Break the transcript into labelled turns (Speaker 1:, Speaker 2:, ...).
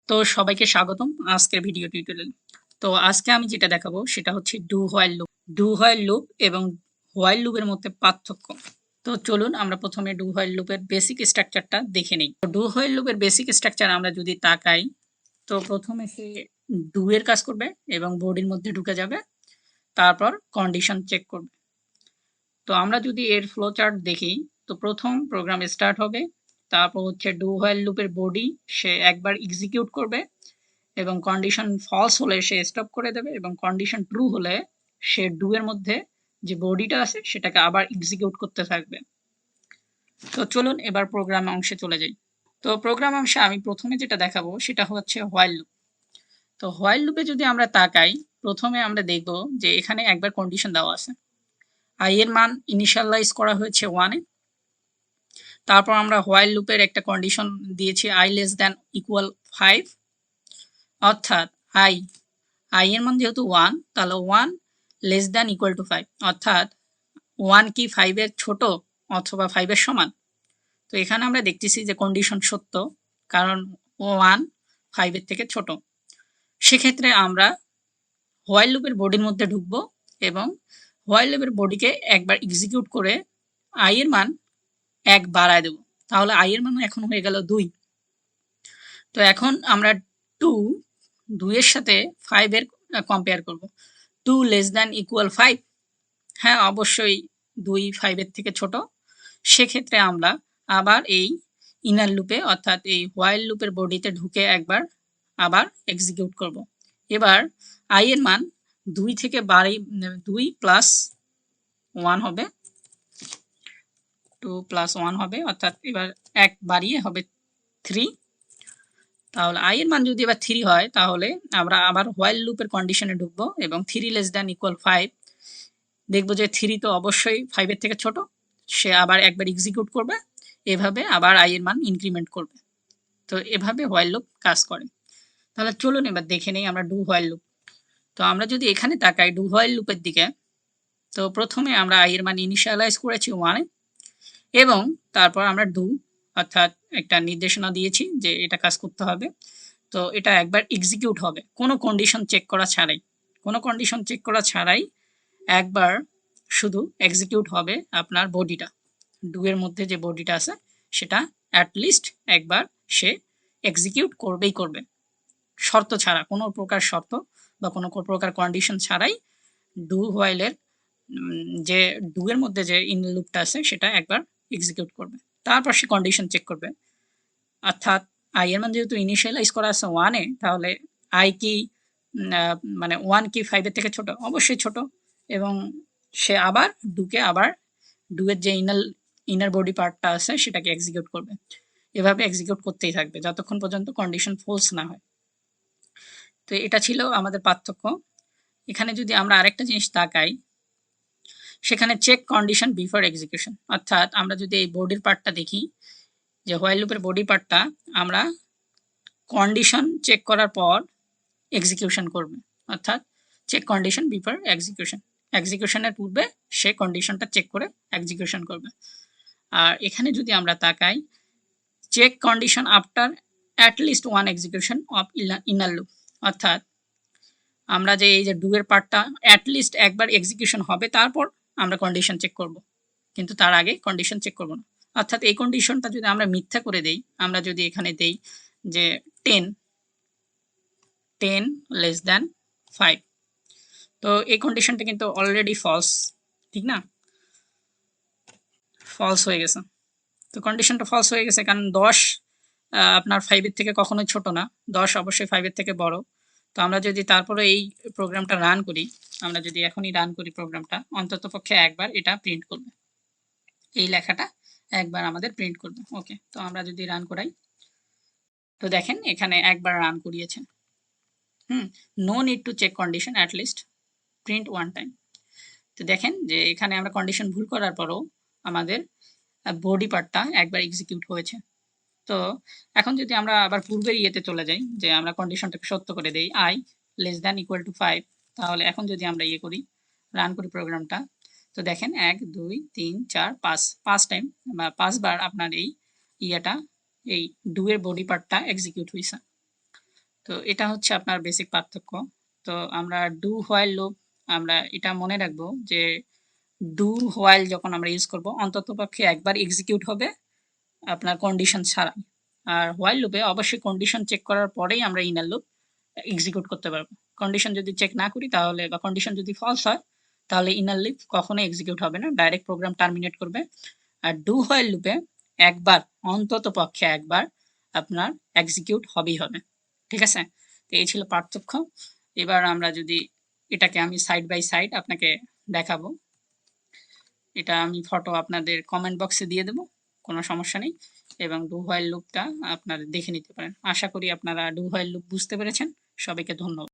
Speaker 1: তো সবাইকে স্বাগতম আজকের ভিডিও টিউটোরিয়াল। তো আজকে আমি যেটা দেখাবো সেটা হচ্ছে ডু হোয়াইল লুপ এবং হোয়াইল লুপের মধ্যে পার্থক্য। তো চলুন আমরা প্রথমে ডু হোয়াইল লুপের বেসিক স্ট্রাকচারটা দেখে নিই। ডু হোয়াইল লুপের বেসিক স্ট্রাকচার আমরা যদি তাকাই, তো প্রথমে সে ডু এর কাজ করবে এবং বডির মধ্যে ঢুকে যাবে, তারপর কন্ডিশন চেক করবে। তো আমরা যদি এর ফ্লো চার্ট দেখি, তো প্রথম প্রোগ্রাম স্টার্ট হবে, তারপর হচ্ছে ডু হোয়াইল লুপের বডি সে একবার এক্সিকিউট করবে এবং কন্ডিশন ফলস হলে সে স্টপ করে দেবে এবং কন্ডিশন ট্রু হলে সে ডু এর মধ্যে যে বডিটা আছে সেটাকে আবার এক্সিকিউট করতে থাকবে। তো চলুন এবার প্রোগ্রাম অংশে চলে যাই। তো প্রোগ্রাম অংশে আমি প্রথমে যেটা দেখাবো সেটা হচ্ছে হোয়াইল লুপ। তো হোয়াইল লুপে যদি আমরা তাকাই, প্রথমে আমরা দেখব যে এখানে একবার কন্ডিশন দেওয়া আছে, আই এর মান ইনিশিয়ালাইজ করা হয়েছে 1 এ। তারপর আমরা হোয়াইল লুপের একটা কন্ডিশন দিয়েছি আই লেস দ্যান ইকুয়াল 5, অর্থাৎ আই এর মান যেহেতু 1, তাহলে 1 লেস দ্যান ইকুয়াল টু 5, অর্থাৎ 1 কি 5 এর ছোট অথবা 5 এর সমান। তো এখানে আমরা দেখতেছি যে কন্ডিশন সত্য, কারণ 1 5 এর থেকে ছোট। সেক্ষেত্রে আমরা হোয়াইল লুপের বডির মধ্যে ঢুকবো এবং হোয়াইল লুপের বডিকে একবার এক্সিকিউট করে আই এর মান 1 বাড়ায় দেব, তাহলে আই এর মান এখন হয়ে গেল 2। তো এখন আমরা 2 এর সাথে 5 এর কম্পেয়ার করব। 2 লেস দ্যান ইকুয়াল 5, হ্যাঁ অবশ্যই 2 5 এর থেকে ছোট। সেক্ষেত্রে আমরা আবার এই ইনার লুপে অর্থাৎ এই হোয়াইল লুপের বডিতে ঢুকে একবার আবার এক্সিকিউট করব। এবার আই এর মান 2 থেকে 2 প্লাস 1 হবে, 2 প্লাস 1 হবে, অর্থাৎ এবার 1 বাড়িয়ে হবে 3। তাহলে আই এর মান যদি এবার 3 হয়, তাহলে আমরা আবার হোয়াইল লুপের কন্ডিশনে ঢুকবো এবং 3 লেস দ্যান ইকুয়াল 5 দেখবো যে 3 তো অবশ্যই 5 এর থেকে ছোট, সে আবার একবার এক্সিকিউট করবে, এভাবে আবার আই এর মান ইনক্রিমেন্ট করবে। তো এভাবে হোয়াইল লুপ কাজ করে। তাহলে চলুন এবার দেখে নেই আমরা ডু হোয়াইল লুপ। তো আমরা যদি এখানে তাকাই ডু হোয়াইল লুপের দিকে, তো প্রথমে আমরা আই এর মান ইনিশিয়ালাইজ করেছি 1 এবং তারপর আমরা ডু অর্থাৎ একটা নির্দেশনা দিয়েছি যে এটা কাজ করতে হবে। তো এটা একবার এক্সিকিউট হবে কোনো কন্ডিশন চেক করা ছাড়াই, একবার শুধু এক্সিকিউট হবে আপনার বডিটা, ডু এর মধ্যে যে বডিটা আছে সেটা অ্যাটলিস্ট একবার সে এক্সিকিউট করবেই করবে, শর্ত ছাড়া, কোনো প্রকার শর্ত বা কোনো প্রকার কন্ডিশন ছাড়াই ডু হোয়াইলের যে ডু এর মধ্যে যে ইন লুপটা আছে সেটা একবার এক্সিকিউট করবে, তারপর সে কন্ডিশন চেক করবে। অর্থাৎ আই এর মান যেহেতু ইনিশিয়ালাইজ করা আছে 1 এ, তাহলে আই কি মানে 1 কি 5 এর থেকে ছোট, অবশ্যই ছোট, এবং সে আবার ডু এর যে ইনার বডি পার্টটা আছে সেটাকে এক্সিকিউট করবে। এভাবে এক্সিকিউট করতেই থাকবে যতক্ষণ পর্যন্ত কন্ডিশন ফলস না হয়। তো এটা ছিল আমাদের পার্থক্য। এখানে যদি আমরা আরেকটা জিনিস তাকাই, সেখানে চেক কন্ডিশন বিফোর এক্সিকিউশন, অর্থাৎ আমরা যদি এই বডির পার্টটা দেখি, যে হোয়াইল লুপের বডি পার্টটা আমরা কন্ডিশন চেক করার পর এক্সিকিউশন করবে, অর্থাৎ চেক কন্ডিশন বিফোর এক্সিকিউশনের পূর্বে সে কন্ডিশনটা চেক করে এক্সিকিউশন করবে। আর এখানে যদি আমরা তাকাই, check condition after at least 1 execution of inner loop, অর্থাৎ আমরা যে এই যে ডু এর পার্টটা অ্যাটলিস্ট একবার এক্সিকিউশন হবে, তারপর আমরা কন্ডিশন চেক করব, কিন্তু তার আগে কন্ডিশন চেক করব না। অর্থাৎ এই কন্ডিশনটা যদি আমরা মিথ্যা করে দেই, আমরা যদি এখানে দেই যে 10 লেস দ্যান 5, তো এই কন্ডিশনটা কিন্তু অলরেডি ফলস, ঠিক না? ফলস হয়ে গেছে। তো কন্ডিশনটা ফলস হয়ে গেছে কারণ 10 আপনার 5 এর থেকে কখনোই ছোট না, 10 অবশ্যই 5 এর থেকে বড়। তো আমরা যদি তারপরে এই প্রোগ্রামটা রান করি, আমরা যদি এখনই রান করি প্রোগ্রামটা, অন্ততপক্ষে একবার এটা প্রিন্ট করবে, এই লেখাটা একবার আমাদের প্রিন্ট করবে। ওকে, তো আমরা যদি রান করাই, তো দেখেন এখানে একবার রান করিয়েছে। No need to check condition at least print 1 time. তো দেখেন যে এখানে আমরা কন্ডিশন ভুল করার পরও আমাদের বডি পার্টটা একবার এক্সিকিউট হয়েছে। তো এখন যদি আমরা আবার পূর্বের ইয়েতে চলে যাই, যে আমরা কন্ডিশনটাকে সত্য করে দেই I less than equal to 5, তাহলে এখন যদি আমরা ইয়ে করি, রান করি প্রোগ্রামটা, তো দেখেন 1 2 3 4 5 টাইম বা 5 বার আপনার এই ইয়েটা, এই ডু এর বডি পার্টটা এক্সিকিউট হয়েছে। তো এটা হচ্ছে আপনার বেসিক পার্থক্য। তো আমরা ডু হোয়াইল লুপ আমরা এটা মনে রাখবো যে ডু হোয়াইল যখন আমরা ইউজ করব অন্ততপক্ষে একবার এক্সিকিউট হবে আপনার কন্ডিশন ছাড়া। আর হোয়াইল লুপে অবশ্যই কন্ডিশন চেক করার পরেই আমরা ইনার লুপ এক্সিকিউট করতে পারবো। কন্ডিশন যদি চেক না করি তাহলে বা কন্ডিশন যদি ফলস হয় তাহলে ইনার লুপ কখনোই এক্সিকিউট হবে না, ডাইরেক্ট প্রোগ্রাম টার্মিনেট করবে। আর ডু হোয়াইল লুপে একবার, অন্তত পক্ষে একবার আপনার এক্সিকিউট হবেই হবে। ঠিক আছে? তো এই ছিল পার্থক্য। এবার আমরা যদি এটাকে আমি সাইড বাই সাইড আপনাকে দেখাবো। এটা আমি ফটো আপনাদের কমেন্ট বক্সে দিয়ে দেবো, কোনো সমস্যা নেই। এবং ডু হোয়াইল লুপটা আপনারা দেখে নিতে পারেন। আশা করি আপনারা ডু হোয়াইল লুপ বুঝতে পেরেছেন। সবাইকে ধন্যবাদ।